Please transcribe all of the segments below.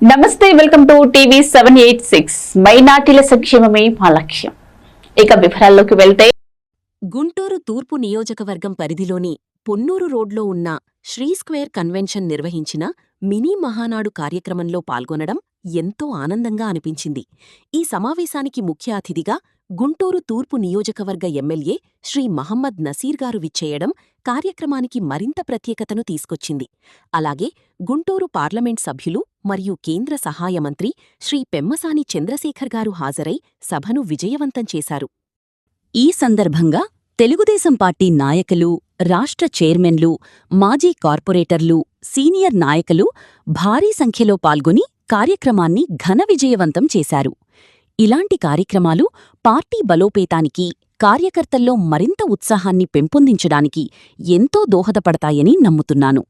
నమస్తే, welcome to TV 786. మైనార్టీల సంక్షేమమే మా లక్ష్యం. ఇక వివరాల్లోకి వెళ్తే, గుంటూరు తూర్పు నియోజకవర్గం పరిధిలోని పొన్నూరు రోడ్లో ఉన్న శ్రీ స్క్వేర్ కన్వెన్షన్ నిర్వహించిన మినీ మహానాడు కార్యక్రమంలో పాల్గొనడం ఎంతో ఆనందంగా అనిపించింది. ఈ సమావేశానికి ముఖ్య అతిథిగా గుంటూరు తూర్పు నియోజకవర్గ ఎమ్మెల్యే శ్రీ మహమ్మద్ నసీర్ గారు విచ్చేయడం కార్యక్రమానికి మరింత ప్రత్యేకతను తీసుకొచ్చింది. అలాగే గుంటూరు పార్లమెంట్ సభ్యులు మరియు కేంద్ర సహాయ మంత్రి శ్రీ పెమ్మసాని చంద్రశేఖర్ గారు హాజరై సభను విజయవంతం చేశారు. ఈ సందర్భంగా తెలుగుదేశం పార్టీ నాయకులు, రాష్ట్ర చైర్మన్లు, మాజీ కార్పొరేటర్లు, సీనియర్ నాయకులు భారీ సంఖ్యలో పాల్గొని కార్యక్రమాన్ని ఘన విజయవంతం చేశారు. ఇలాంటి కార్యక్రమాలు పార్టీ బలోపేతానికి, కార్యకర్తల్లో మరింత ఉత్సాహాన్ని పెంపొందించడానికి ఎంతో దోహదపడతాయని నమ్ముతున్నాను.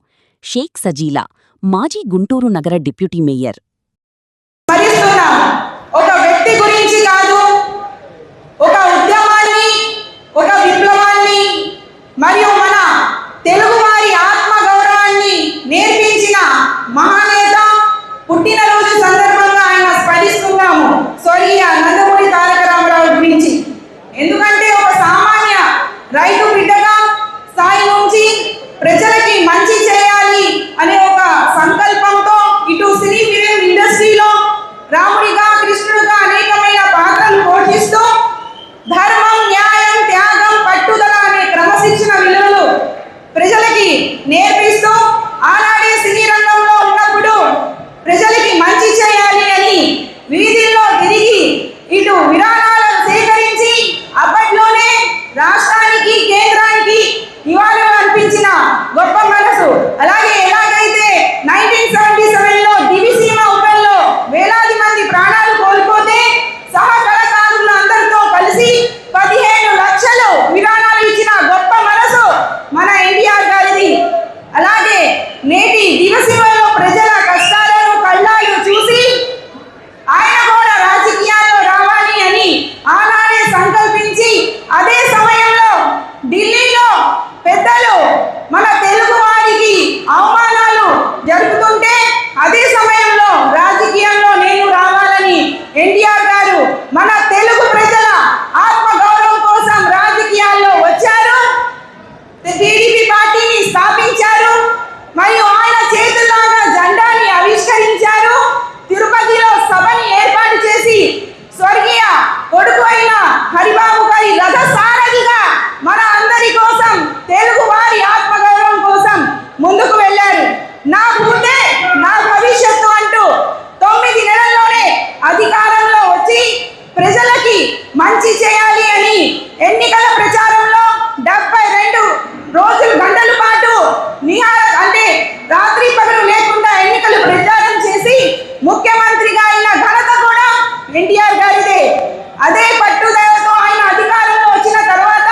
షేక్ సజీలా, మాజీ గుంటూరు నగర డిప్యూటీ మేయర్. ఒక వ్యక్తి గురించి కాదు, ఒక ఉద్యమాన్ని, ఒక విప్లవాన్ని మరియు మన తెలుగువారి ఆత్మగౌరవాన్ని నేర్పించిన మహానేత పుట్టినరోజు సందర్భంగా ఆయన స్మరిస్తున్నాము స్వర్గీయ నందమూరి తారక రామారావు గురించి. ఎందుకంటే ఒక సామాన్య రైతు బిడ్డగా స్థాయి నుంచి ప్రజలకి మంచి చేయాలి అనే ఒక సంకల్పంతో ఇటు సినీ ఫిలిం ఇండస్ట్రీలో రాముడిగా, కృష్ణుడుగా అనేకమైన పాత్రలు పోషిస్తూ ధర్మం, న్యాయం, త్యాగం, పట్టుదల అనే క్రమశిక్షణ విలువలు ప్రజలకి నేర్పిస్తూ ఆనాడే సినీ రంగంలో ఉన్నప్పుడు ప్రజలకి మంచి చేయాలి అని వీధుల్లో తిరిగి ఇటు విరాళాలను సేకరించి అప్పట్లోనే రాష్ట్రానికి, కేంద్రానికి నివాళులు అర్పించిన గొప్ప మనసు. అలాగే ఎలాగైతే 1977లో దివిసీమ ఉపంలో వేలాది మంది ప్రాణాలు కోల్పోతే సహ కళాకారులు అందరితో కలిసి 15 లక్షలు విరాళాలు ఇచ్చిన గొప్ప మనసు మన ఎన్టీఆర్ గారిది. అలాగే నేటి దివిసీమలో ప్రజల కష్టాలను కళ్ళాలు చూసి ఆయన కూడా రాజకీయాల్లో రావాలి అని ఆనాడే సంకల్పించి, అదే సమయంలో ఢిల్లీలో పెద్దలు మన తెలుగు వారికి అవమానాలు జరుపుతుంటే అదే సమయంలో రాజకీయంలో నేను రావాలని ఎన్టీఆర్ గారు మన తెలుగు ప్రజల ఆత్మగౌరవం కోసం రాజకీయాల్లో వచ్చారు. టీడీపీ పార్టీని స్థాపించారు మరియు ఆయన చేతుల్లాగా జెండాని ఆవిష్కరించారు. తిరుపతిలో సభని ఏర్పాటు చేసి స్వర్గీయ కొడుకు అయిన హరిబాబు గారి రథసారథిగా మన అందరి కోసం, తెలుగు వారి ఆత్మగౌరవం కోసం ముందుకు వెళ్ళారు. నా భూతే నా భవిష్యత్తు అంటూ 9 నెలల్లోనే అధికారంలో వచ్చి ప్రజలకి మంచి చేయాలి అని ఎన్నికల ప్రచారంలో 72 రోజులు, గంటల పాటు అంటే రాత్రి పగలు లేకుండా ఎన్నికలు ప్రచారం చేసి ముఖ్యమంత్రిగా అయిన ఘనత కూడా ఎన్టీఆర్ గారిదే. అదే పట్టుదలతో ఆయన అధికారంలో వచ్చిన తర్వాత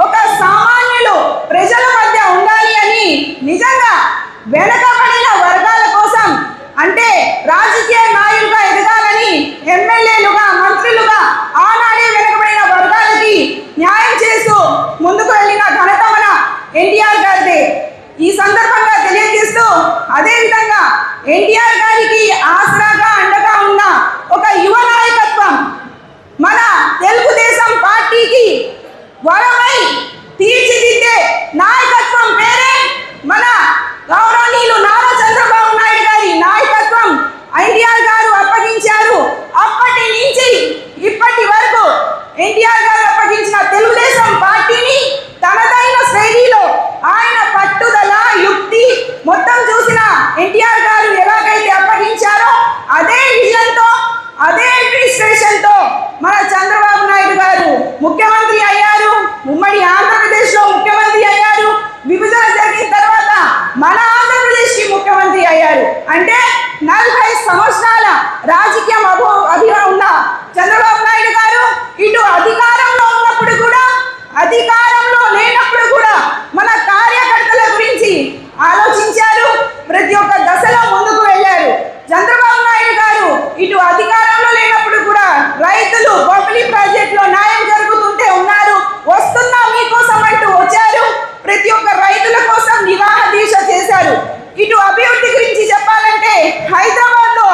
ఒక సామాన్యులు ప్రజల మధ్య ఉండాలి అని నిజంగా వెనకబడిన వర్గాల కోసం, అంటే రాజకీయ నాయకులుగా ఎదగాలని, ఎమ్మెల్యేలుగా, మంత్రులుగా ఆనాడే వెనకబడిన వర్గాలకి న్యాయం చేస్తూ ముందుకు వెళ్ళిన ఘనత మన ఎన్టీఆర్ గారిదే. ఈ సందర్భంగా తెలియజేస్తూ, అదేవిధంగా ఎన్టీఆర్ గారికి ఆసరాగా, అండగా ఉన్న ఒక యువ నాయకత్వం మన తెలుగుదేశం పార్టీకి వరమై తీర్చిదిద్దే నాయకత్వం పేరే మన గౌరవనీయులు నారా చంద్రబాబు నాయుడు గారి నాయకత్వం ఎన్టీఆర్ గారు అప్పగించారు. అప్పటి నుంచి ఇప్పటి వరకు ఎన్టీఆర్ గారు అప్పగించిన తెలుగుదేశం పార్టీని తనదైన శైలిలో ఆయన పట్టుదల, యుక్తి మొత్తం చూసిన ఎన్టీఆర్ గారు ఎలాగైతే అప్పగించారో అదే విజన్తో, అదే అడ్మినిస్ట్రేషన్తో మన చంద్రబాబు నాయుడు గారు ముఖ్యమంత్రి అయ్యారు. ఉమ్మడి ఆంధ్రప్రదేశ్లో ముఖ్యమంత్రి అయ్యారు. విభజన జరిగిన తర్వాత మన ఆంధ్రప్రదేశ్కి ముఖ్యమంత్రి అయ్యారు. అంటే 40 సంవత్సరాల రాజకీయ అభివృద్ధి ఉన్న చంద్రబాబు నాయుడు గారు ఇటు అధికారంలో ఉన్నప్పుడు కూడా, అధికారంలో లేనప్పుడు కూడా మన కార్యకర్తల గురించి ఆలోచించారు. ప్రతి ఒక్క దశలో ముందుకు వెళ్ళారు. చంద్రబాబు నాయుడు గారు ఇటు అధికారంలో లేనప్పుడు కూడా రైతులు బొబ్బిలి ప్రాజెక్టులో న్యాయం జరుగుతుంటే ఉన్నారు. వస్తున్నా మీకోసం అంటూ వచ్చారు. ప్రతి ఒక్క రైతుల కోసం నిరాహార దీక్ష చేశారు. ఇటు అభివృద్ధి గురించి చెప్పాలంటే హైదరాబాద్ లో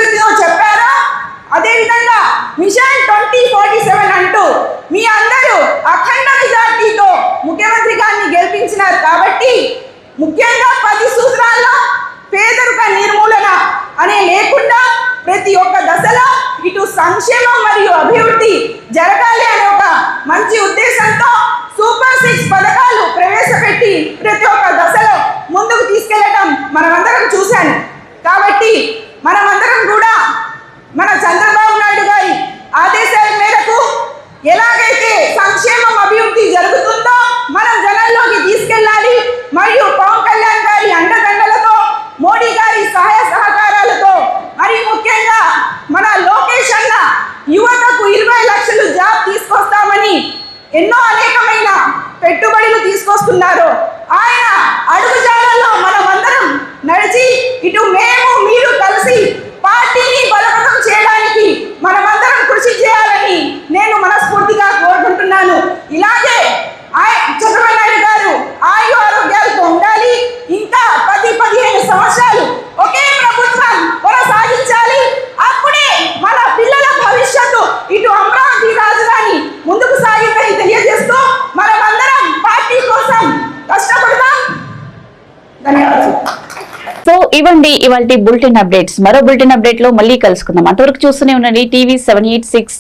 క్రితం చెప్పారో అదేవిధంగా మిషన్ 2047 అంటూ మీ అందరూ అఖండ మెజార్టీతో ముఖ్యమంత్రి గారిని గెలిపించినారు కాబట్టి ముఖ్యంగా 10 సూత్రాల్లో పేదరిక నిర్మూలన అనే లేకుండా ప్రతి ఒక్క దశలో ఇటు సంక్షేమం మరియు అభివృద్ధి జరగాలి అనే ఒక మంచి ఉద్దేశంతో సూపర్ 6 పథకాలు ప్రవేశపెట్టి ప్రతి ఒక్క దశలో ముందుకు తీసుకెళ్లడం మనమందరం చూశాను. కాబట్టి మనమందరం కూడా మన చంద్రబాబు నాయుడు గారి ఆదేశాల మేరకు ఎలాగైతే సంక్షేమం అభివృద్ధి జరుగుతుందో మనం జనాల్లోకి తీసుకెళ్ళాలి. మరియు పవన్ కళ్యాణ్ గారి అండదండలతో, మోడీ గారి సహాయ సహకారాలతో, మరి ముఖ్యంగా మన లోకేష్ అన్న యువతకు 20 లక్షలు జాబ్ తీసుకొస్తామని ఎన్నో అనేకమైన పెట్టుబడులు తీసుకొస్తున్నారు. ఆయన అడుగుజాడల్లో మనమందరం నడిచి ఇటు మేము మీరు కలిసి పార్టీని బలోపేతం చేయడానికి మనమందరం కృషి చేయాలని నేను మనస్ఫూర్తిగా కోరుకుంటున్నాను. ఇలాగే చంద్రబాబు నాయుడు గారు ఆయు ఆరోగ్యాలతో ఉండాలి. ఇంకా 10-15 సంవత్సరాలు ఒకే ప్రభుత్వం కొనసాగించాలి. అప్పుడే మన పిల్లల భవిష్యత్తు ఇటు అమరావతి రాజధాని ముందుకు సాగిందని తెలియజేస్తూ మనమందరం పార్టీ కోసం కష్టపడదాం. ధన్యవాదాలు. సో ఇవ్వండి ఇవాల్టి బులెటిన్ అప్డేట్స్. మరో బులెటిన్ అప్డేట్ లో మళ్ళీ కలుసుకుందాం. అంతవరకు చూస్తూనే ఉండండి టీవీ 786.